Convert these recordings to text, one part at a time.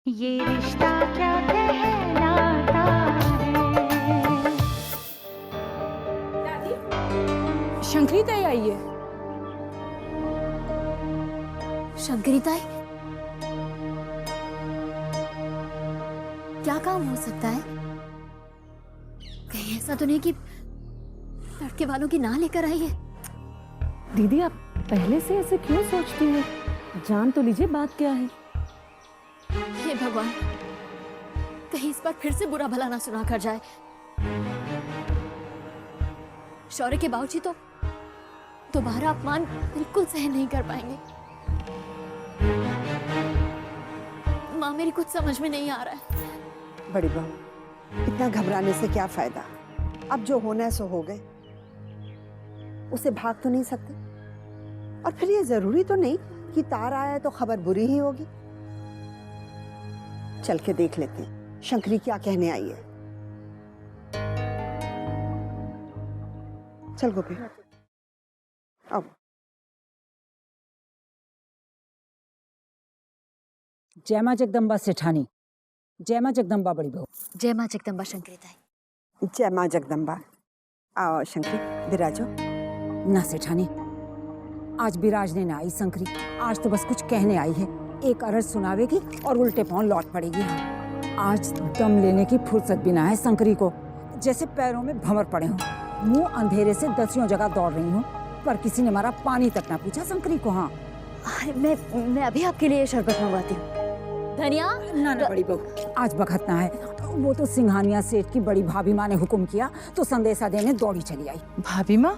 ये रिश्ता क्या कहलाता है। शंकरी ताई आई है। शंकरी ताई, क्या काम हो सकता है? कहीं ऐसा तो नहीं कि लड़के वालों की ना लेकर आई है? दीदी आप पहले से ऐसे क्यों सोचती हैं? जान तो लीजिए बात क्या है। हे भगवान, कहीं इस बार फिर से बुरा भला ना सुना कर जाए। शौर्य के बाबूजी तो दोबारा अपमान बिल्कुल सहन नहीं कर पाएंगे। माँ, मेरी कुछ समझ में नहीं आ रहा है। बड़ी बहू, इतना घबराने से क्या फायदा? अब जो होना है सो हो गए। उसे भाग तो नहीं सकते। और फिर ये जरूरी तो नहीं कि तार आया तो खबर बुरी ही होगी। चल के देख लेते हैं शंकरी क्या कहने आई है। चल गोपी, आओ। जय मां जगदम्बा सेठानी। जय मां जगदम्बा बड़ी बहू। जय माँ जगदम्बा शंकरी ताई। जय मां जगदम्बा। आओ शंकरी, विराजो। ना सेठानी, आज बिराजने ना आई शंकरी। आज तो बस कुछ कहने आई है। एक अरज सुनावेगी और उल्टे पांव लौट पड़ेगी। आज दम लेने की फुर्सत भी ना है शंकरी को। जैसे पैरों में भंवर पड़े हों। मुंह अंधेरे से दसियों जगह दौड़ रही हूँ, पर किसी ने हमारा पानी तक ना पूछा शंकरी को। हाँ, अरे मैं अभी आपके लिए शरबत मंगवाती हूँ। धनिया। ना ना बड़ी बहू, आज बखत ना है। वो तो सिंघानिया सेठ की बड़ी भाभी माँ ने हुक्म किया तो संदेशा देने दौड़ी चली आई। भाभी माँ?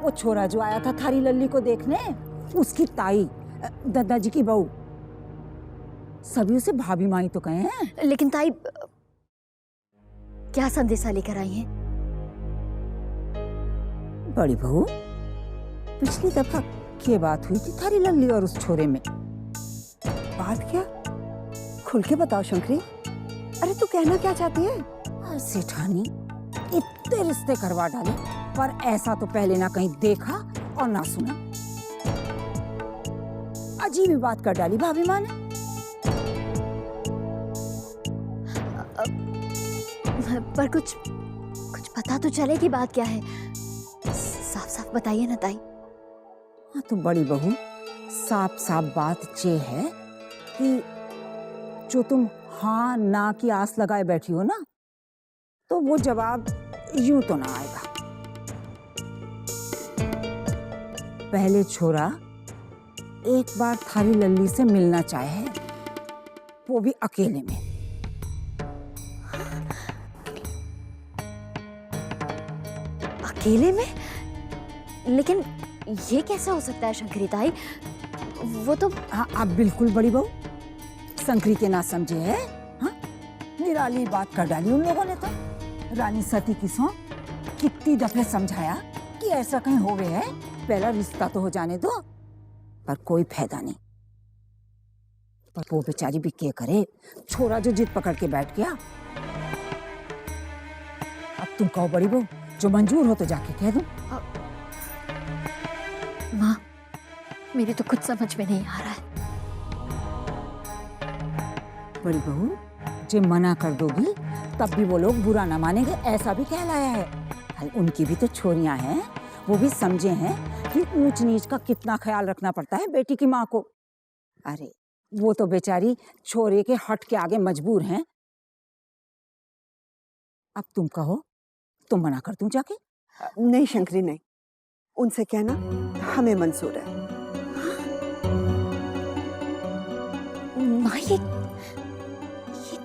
वो छोरा जो आया था थारी लल्ली को देखने, उसकी ताई, दादाजी की बहू। सभी उसे भाभी माई तो कहे हैं। लेकिन ताई, क्या संदेशा लेकर आई हैं? बड़ी बहू, पिछली दफा क्या बात हुई थी थारी लल्ली और उस छोरे में? बात क्या? खुल के बताओ शंकरी। अरे तू कहना क्या चाहती है? सेठानी, इतने रिश्ते करवा डाले, पर ऐसा तो पहले ना कहीं देखा और ना सुना। अजीब ही बात कर डाली भाभी माँ ने। पर कुछ पता तो चले कि बात क्या है। साफ साफ बताइए ना ताई। हाँ तो बड़ी बहू, साफ साफ बात ये है कि जो तुम हाँ ना की आस लगाए बैठी हो ना, तो वो जवाब यूं तो ना आएगा। पहले छोरा एक बार थारी लल्ली से मिलना चाहे, वो भी अकेले में। अकेले में? लेकिन ये कैसे हो सकता है शंकरी ताई? वो तो हाँ, आप बिल्कुल बड़ी बहू शंकरी के ना समझे है। हाँ, निराली बात कर डाली उन लोगों ने तो। रानी सती की सौ कितनी दफे समझाया कि ऐसा कहीं होवे है, पहला रिश्ता तो हो जाने दो, पर कोई फायदा नहीं। पर वो बेचारी भी क्या करे, छोरा जो जिद पकड़ के बैठ गया। अब तुम कहो बड़ी बहू, जो मंजूर हो तो जाके कह दूं। माँ, मेरी तो कुछ समझ में नहीं आ रहा है। बड़ी बहू, जे मना कर दोगी तब भी वो लोग बुरा ना मानेंगे, ऐसा भी कहलाया है। भाई उनकी भी तो छोरियां हैं, वो भी समझे हैं कि ऊंच नीच का कितना ख्याल रखना पड़ता है बेटी की माँ को। अरे वो तो बेचारी छोरे के हट के आगे मजबूर हैं। अब तुम कहो, तुम मना कर दूं जाके? नहीं शंकरी नहीं, उनसे कहना हमें मंजूर है। माँ, ये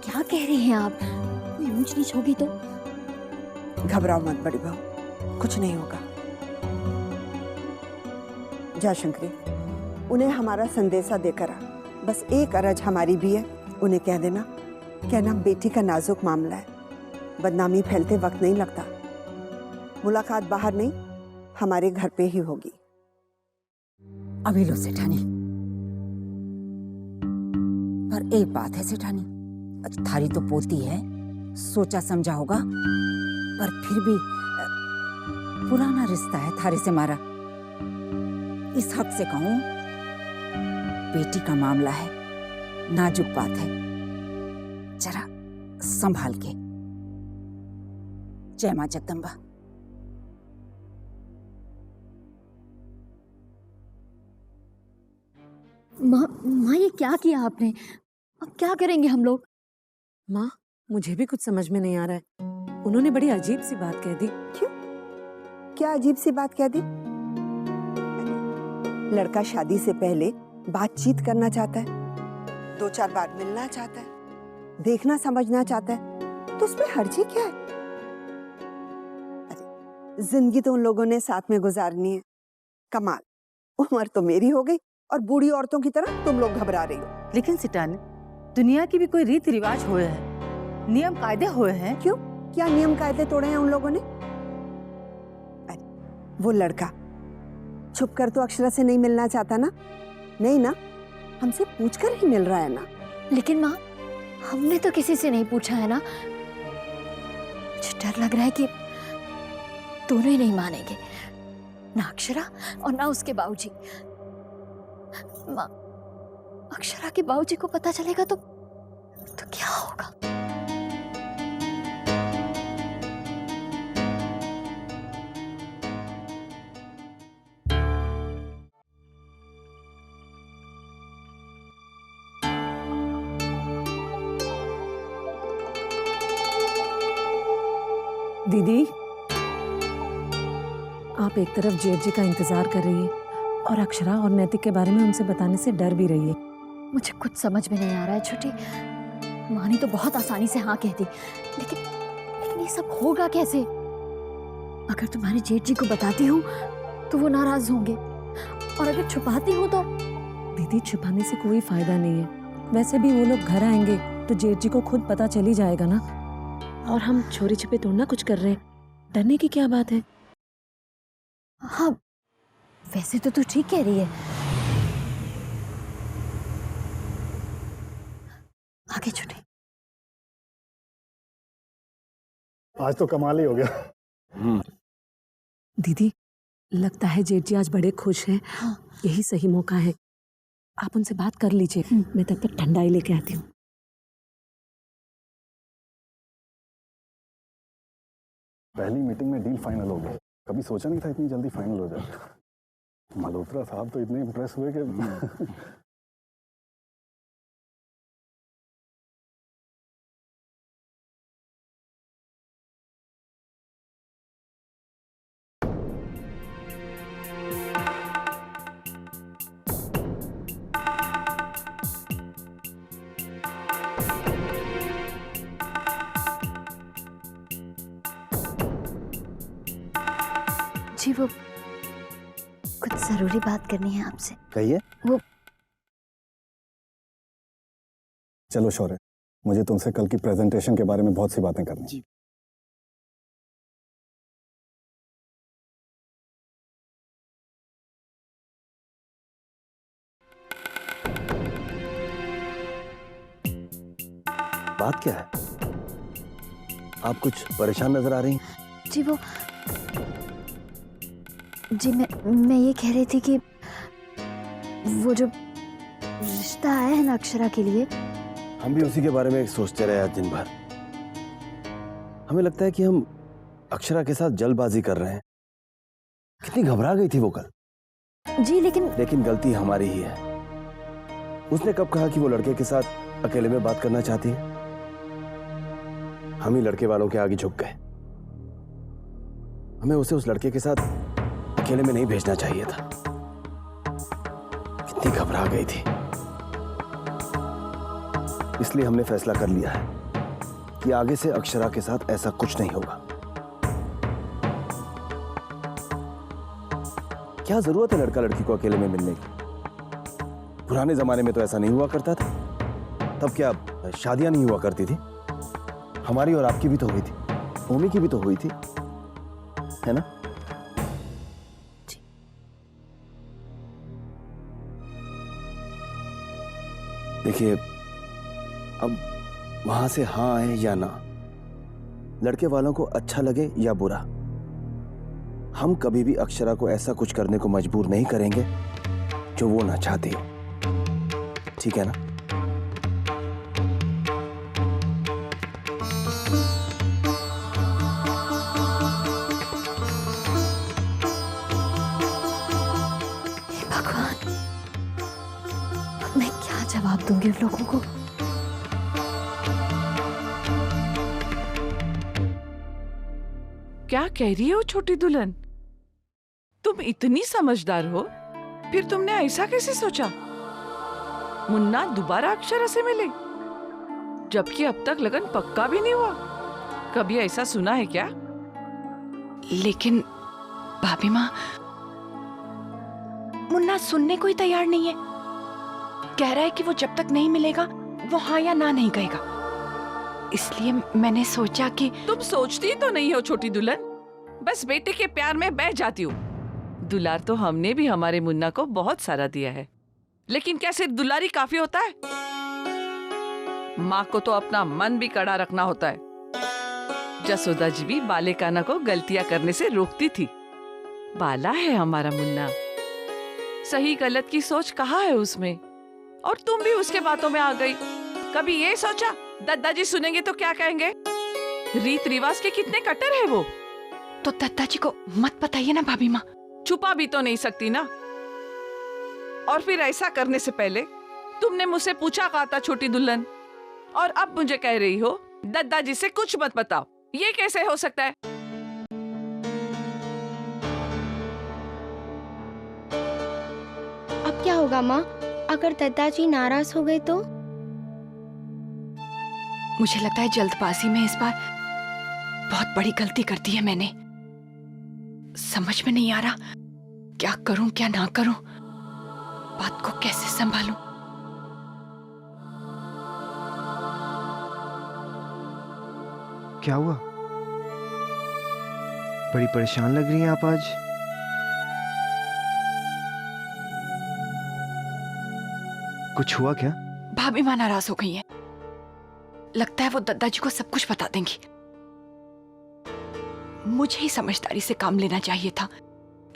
क्या कह रही हैं आप? कोई ऊंच नीच होगी तो? घबराओ मत बड़ी बहू, कुछ नहीं होगा। जा शंकरी, उन्हें हमारा संदेशा देकर आ। बस एक अरज हमारी भी है, उन्हें कह देना, कहना बेटी का नाजुक मामला है, बदनामी फैलते वक्त नहीं लगता। मुलाकात बाहर नहीं, हमारे घर पे ही होगी। अभी लो सेठानी। पर एक बात है सेठानी, थारी तो पोती है, सोचा समझा होगा, पर फिर भी पुराना रिश्ता है थारे से हमारा। इस हक से कहूं बेटी का मामला है, नाजुक बात है, जरा संभाल के। जय मां जगदम्बा। माँ ये क्या किया आपने? अब क्या करेंगे हम लोग? माँ, मुझे भी कुछ समझ में नहीं आ रहा है। उन्होंने बड़ी अजीब सी बात कह दी। क्यों? क्या अजीब सी बात कह दी? लड़का शादी से पहले बातचीत करना चाहता है, 2-4 बार मिलना चाहता है, देखना समझना चाहता है, तो उसमें हर्जी क्या है? अरे जिंदगी तो उन लोगों ने साथ में गुजारनी है। कमाल, उम्र तो मेरी हो गई और बूढ़ी औरतों की तरह तुम लोग घबरा रही हो। लेकिन सिटाने, दुनिया की भी कोई रीति रिवाज हुए हैं, नियम कायदे हुए हैं। क्यों? क्या नियम कायदे तोड़े हैं उन लोगों ने? अरे वो लड़का छुप कर तो अक्षरा से नहीं मिलना चाहता ना? नहीं ना, हमसे पूछकर ही मिल रहा है ना? लेकिन माँ, हमने तो किसी से नहीं पूछा है ना। मुझे डर लग रहा है कि दोनों ही नहीं मानेंगे, ना अक्षरा और ना उसके बाबूजी। माँ, अक्षरा के बाबूजी को पता चलेगा तो क्या होगा? दीदी, आप एक तरफ जेठ जी का इंतजार कर रही है और अक्षरा और नैतिक के बारे में उनसे बताने से डर भी रही है। मुझे कुछ समझ में नहीं आ रहा है छोटी। माँ ने तो बहुत आसानी से हाँ कह दी, लेकिन ये सब होगा कैसे? अगर तुम्हारे जेठ जी को बताती हूँ तो वो नाराज होंगे, और अगर छुपाती हूँ तो? दीदी, छुपाने से कोई फायदा नहीं है। वैसे भी वो लोग घर आएंगे तो जेठ जी को खुद पता चल ही जाएगा ना। और हम चोरी छिपे तोड़ना कुछ कर रहे हैं, डरने की क्या बात है? हाँ, वैसे तो तू ठीक कह रही है। आगे छोटे। आज तो कमाल ही हो गया। दीदी, लगता है जेठ जी आज बड़े खुश हैं। हाँ। यही सही मौका है, आप उनसे बात कर लीजिए। मैं तब तक ठंडाई लेके आती हूँ। पहली मीटिंग में डील फाइनल हो गया। कभी सोचा नहीं था इतनी जल्दी फाइनल हो जाएगा। मल्होत्रा साहब तो इतने इम्प्रेस हुए कि जी, वो कुछ जरूरी बात करनी है आपसे। कहिए। वो चलो शौर्य, मुझे तुमसे कल की प्रेजेंटेशन के बारे में बहुत सी बातें करनी है। बात क्या है? आप कुछ परेशान नजर आ रही हैं। जी, मैं ये कह रही थी कि वो जो रिश्ता आया है ना अक्षरा के लिए, हम भी उसी के बारे में सोचते रहे आज दिन भर। हमें लगता है कि हम अक्षरा के साथ जल्दबाजी कर रहे हैं। कितनी घबरा गई थी वो कल। जी, लेकिन गलती हमारी ही है। उसने कब कहा कि वो लड़के के साथ अकेले में बात करना चाहती है? हम ही लड़के वालों के आगे झुक गए। हमें उसे उस लड़के के साथ अकेले में नहीं भेजना चाहिए था। कितनी घबरा गई थी। इसलिए हमने फैसला कर लिया है कि आगे से अक्षरा के साथ ऐसा कुछ नहीं होगा। क्या जरूरत है लड़का लड़की को अकेले में मिलने की? पुराने जमाने में तो ऐसा नहीं हुआ करता था। तब क्या शादियां नहीं हुआ करती थी? हमारी और आपकी भी तो हुई थी, भूमि की भी तो हुई थी, है ना? देखिए, अब वहां से हाँ आए या ना, लड़के वालों को अच्छा लगे या बुरा, हम कभी भी अक्षरा को ऐसा कुछ करने को मजबूर नहीं करेंगे जो वो ना चाहती हो। ठीक है ना? हे भगवान, अब मैं क्या जवाब दूंगी उन लोगों को? क्या कह रही हो छोटी दुल्हन? तुम इतनी समझदार हो, फिर तुमने ऐसा कैसे सोचा? मुन्ना दोबारा अक्षरा से मिले, जबकि अब तक लगन पक्का भी नहीं हुआ। कभी ऐसा सुना है क्या? लेकिन भाभी माँ, मुन्ना सुनने को ही तैयार नहीं है। कह रहा है कि वो जब तक नहीं मिलेगा वो हाँ या ना नहीं कहेगा। इसलिए मैंने सोचा कि तुम सोचती तो नहीं हो छोटी दुल्हन, बस बेटे के प्यार में बह जाती हो। दुलार तो हमने भी हमारे मुन्ना को बहुत सारा दिया है, लेकिन क्या सिर्फ दुलारी काफी होता है? माँ को तो अपना मन भी कड़ा रखना होता है। जसोदा जी भी बाले काना को गलतियां करने से रोकती थी। बाला है हमारा मुन्ना, सही गलत की सोच कहाँ है उसमें? और तुम भी उसके बातों में आ गई। कभी ये सोचा दादाजी सुनेंगे तो क्या कहेंगे? रीत रिवाज के कितने कट्टर है वो। तो दत्ता जी को मत बताइए ना भाभी माँ। छुपा भी तो नहीं सकती ना। और फिर ऐसा करने से पहले तुमने मुझसे पूछा कहा था छोटी दुल्हन, और अब मुझे कह रही हो दादाजी से कुछ मत बताओ। ये कैसे हो सकता है? अब क्या होगा माँ, अगर दादाजी नाराज हो गए तो? मुझे लगता है जल्दबाजी में इस बार बहुत बड़ी गलती कर दी है मैंने। समझ में नहीं आ रहा क्या करूं क्या ना करूं, बात को कैसे संभालूं। क्या हुआ? बड़ी परेशान लग रही हैं आप आज। कुछ हुआ क्या? भाभी माँ नाराज हो गई है। लगता है वो दादाजी को सब कुछ बता देंगी। मुझे ही समझदारी से काम लेना चाहिए था।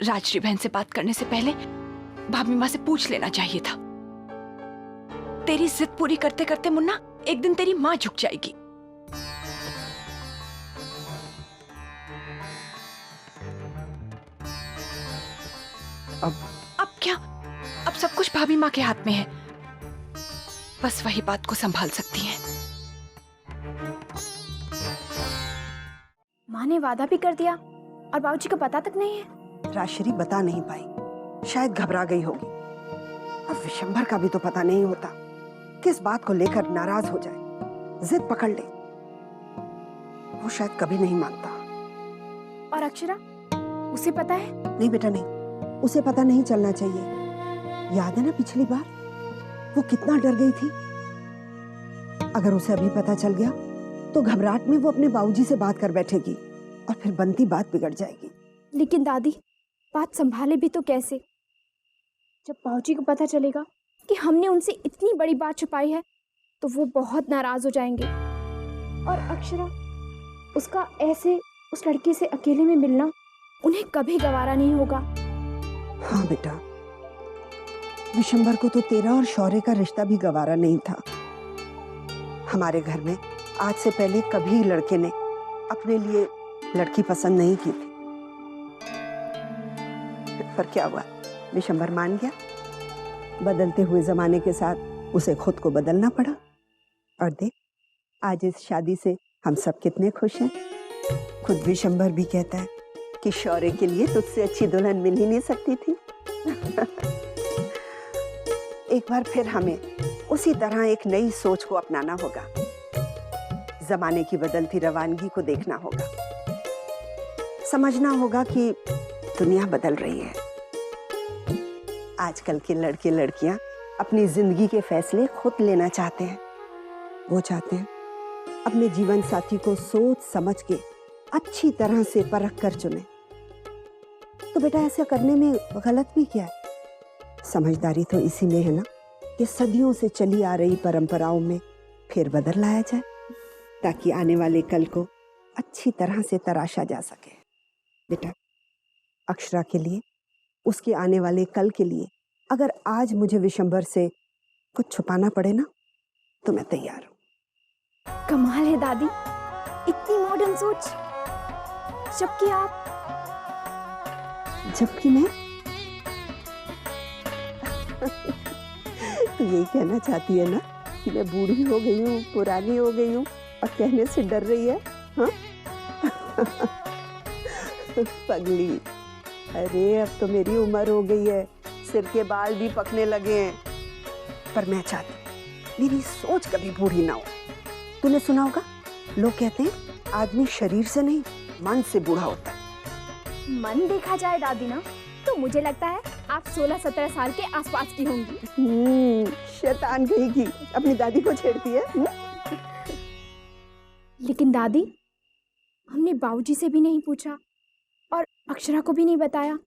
राजश्री बहन से बात करने से पहले भाभी माँ से पूछ लेना चाहिए था। तेरी जिद पूरी करते करते मुन्ना, एक दिन तेरी माँ झुक जाएगी। अब क्या? अब सब कुछ भाभी माँ के हाथ में है। बस वही बात को संभाल सकती हैं। माँ ने वादा भी कर दिया और बाबूजी को पता तक नहीं है। राजश्री बता नहीं पाई, शायद घबरा गई होगी। अब विशंभर का भी तो पता नहीं होता, किस बात को लेकर नाराज हो जाए, जिद पकड़ ले। वो शायद कभी नहीं मानता। और अक्षरा, उसे पता है? नहीं बेटा नहीं, उसे पता नहीं चलना चाहिए। याद है ना पिछली बार वो कितना डर गई थी। अगर उसे अभी पता चल गया तो घबराहट में वो अपने बाबूजी से बात कर बैठेगी और फिर बनती बात बिगड़ जाएगी। लेकिन दादी, बात संभाले भी तो कैसे? जब बाबूजी को पता चलेगा कि हमने उनसे इतनी बड़ी बात छुपाई है तो वो बहुत नाराज हो जाएंगे। और अक्षरा, उसका ऐसे उस लड़की से अकेले में मिलना उन्हें कभी गवारा नहीं होगा। हाँ बेटा, विशंभर को तो तेरा और शौर्य का रिश्ता भी गवारा नहीं था। हमारे घर में आज से पहले कभी लड़के ने अपने लिए लड़की पसंद नहीं की थी। पर क्या हुआ, विशंभर मान गया। बदलते हुए जमाने के साथ उसे खुद को बदलना पड़ा। और देख, आज इस शादी से हम सब कितने खुश हैं। खुद विशंभर भी कहता है कि शौर्य के लिए तुझसे अच्छी दुल्हन मिल ही नहीं सकती थी। एक बार फिर हमें उसी तरह एक नई सोच को अपनाना होगा। जमाने की बदलती रवानगी को देखना होगा, समझना होगा कि दुनिया बदल रही है। आजकल के लड़के लड़कियां अपनी जिंदगी के फैसले खुद लेना चाहते हैं। वो चाहते हैं अपने जीवन साथी को सोच समझ के अच्छी तरह से परख कर चुने। तो बेटा, ऐसा करने में गलत भी क्या है? समझदारी तो इसी में है ना कि सदियों से चली आ रही परंपराओं में फिर बदल लाया जाए, ताकि आने वाले कल को अच्छी तरह से तराशा जा सके। बेटा, अक्षरा के लिए, उसके आने वाले कल के लिए, अगर आज मुझे विशंभर से कुछ छुपाना पड़े ना तो मैं तैयार हूँ। कमाल है दादी, इतनी मॉडर्न सोच। जबकि आप जबकि मैं तू यही कहना चाहती है ना कि मैं बूढ़ी हो गई हूँ, पुरानी हो गई हूँ और कहने से डर रही है? हाँ? पगली, अरे अब तो मेरी उम्र हो गई है, सिर के बाल भी पकने लगे हैं, पर मैं चाहती मेरी सोच कभी बूढ़ी ना हो। तूने सुना होगा, लोग कहते हैं आदमी शरीर से नहीं मन से बूढ़ा होता है। मन देखा जाए दादी ना, तो मुझे लगता है आप 16-17 साल के आसपास की होंगी। शैतान गई की अपनी दादी को छेड़ती है। लेकिन दादी, हमने बाबूजी से भी नहीं पूछा और अक्षरा को भी नहीं बताया,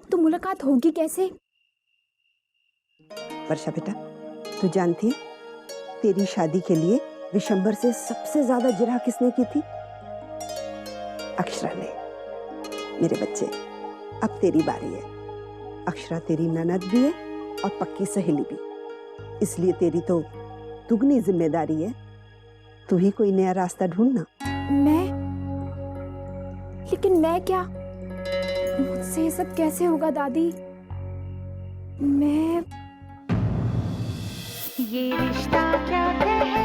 तो मुलाकात होगी कैसे? वर्षा बेटा, तू जानती है तेरी शादी के लिए विशंबर से सबसे ज्यादा जिरह किसने की थी? अक्षरा ने। मेरे बच्चे, अब तेरी बारी है। अक्षरा तेरी ननद भी है और पक्की सहेली भी, इसलिए तेरी तो दुगनी जिम्मेदारी है। तू ही कोई नया रास्ता ढूंढना। लेकिन मैं क्या? मुझसे ये सब कैसे होगा दादी? मैं ये रिश्ता क्या कहलाता